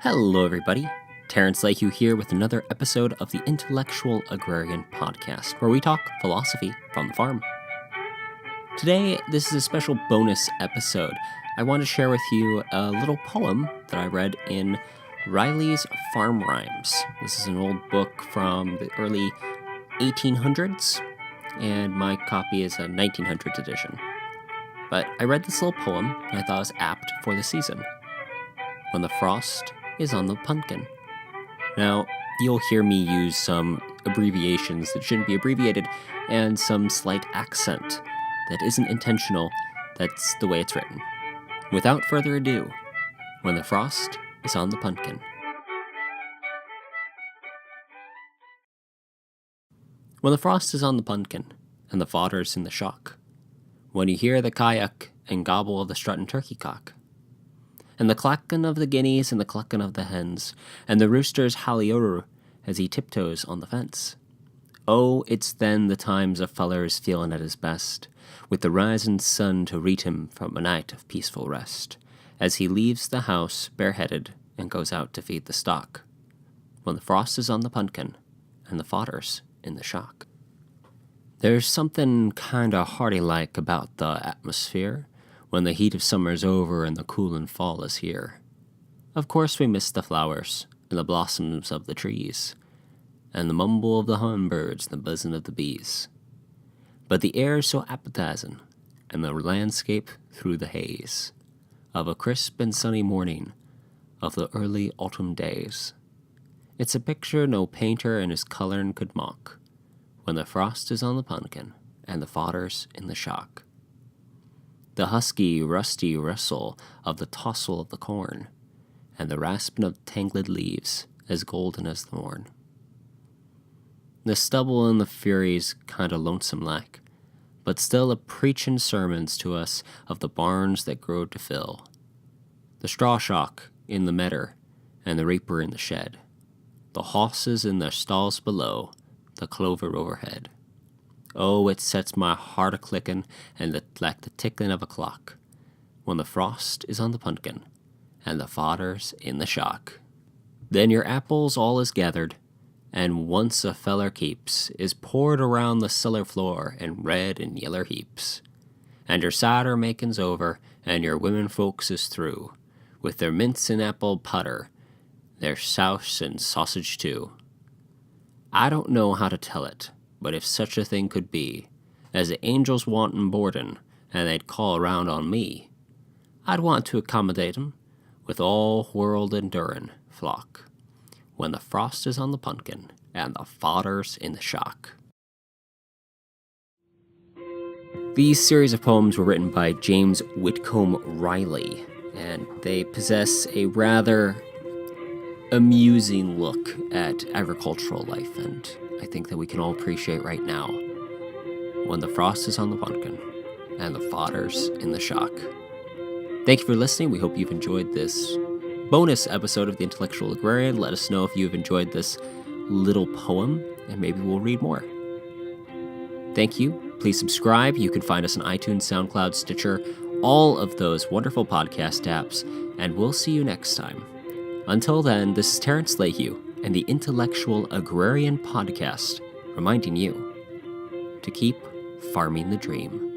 Hello, everybody. Terrence Lakehugh here with another episode of the Intellectual Agrarian Podcast, where we talk philosophy from the farm. Today, this is a special bonus episode. I want to share with you a little poem that I read in Riley's Farm Rhymes. This is an old book from the early 1800s, and my copy is a 1900s edition. But I read this little poem, and I thought it was apt for the season. When the frost is on the pumpkin. Now, you'll hear me use some abbreviations that shouldn't be abbreviated, and some slight accent that isn't intentional. That's the way it's written. Without further ado, when the frost is on the pumpkin. When the frost is on the pumpkin, and the fodder's in the shock. When you hear the kayak and gobble of the strutting turkey cock. And the clackin' of the guineas and the cluckin' of the hens, and the rooster's hallyoder as he tiptoes on the fence. Oh, it's then the times a feller's feelin' at his best, with the risin' sun to greet him from a night of peaceful rest, as he leaves the house bareheaded and goes out to feed the stock, when the frost is on the pumpkin and the fodder's in the shock. There's something kinda hearty-like about the atmosphere, when the heat of summer's over and the coolin' fall is here. Of course we miss the flowers and the blossoms of the trees, and the mumble of the hummingbirds and the buzzin' of the bees. But the air's so appetizin', and the landscape through the haze of a crisp and sunny morning of the early autumn days. It's a picture no painter in his colorin' could mock, when the frost is on the pumpkin and the fodder's in the shock. The husky, rusty rustle of the tossel of the corn, and the raspin' of tangled leaves as golden as the morn. The stubble and the fury's kinda lonesome-like, but still a preachin' sermons to us of the barns that grow to fill. The straw shock in the medder, and the reaper in the shed. The hosses in their stalls below, the clover overhead. Oh, it sets my heart a-clickin' and like the ticklin' of a clock, when the frost is on the pumpkin, and the fodder's in the shock. Then your apples all is gathered, and once a feller keeps, is poured around the cellar floor in red and yeller heaps. And your cider makin's over, and your women folks is through, with their mince and apple putter, their souse and sausage too. I don't know how to tell it, but if such a thing could be, as the angels wantin' boardin', and they'd call around on me, I'd want to accommodate 'em with all world endurin' flock, when the frost is on the pumpkin and the fodder's in the shock. These series of poems were written by James Whitcomb Riley, and they possess a rather amusing look at agricultural life, and I think that we can all appreciate right now, when the frost is on the pumpkin and the fodder's in the shock. Thank you for listening. We hope you've enjoyed this bonus episode of the Intellectual Agrarian. Let us know if you've enjoyed this little poem, and maybe we'll read more. Thank you. Please subscribe. You can find us on iTunes, SoundCloud, Stitcher, all of those wonderful podcast apps, and we'll see you next time. Until then, this is Terrence Lakehugh and the Intellectual Agrarian Podcast, reminding you to keep farming the dream.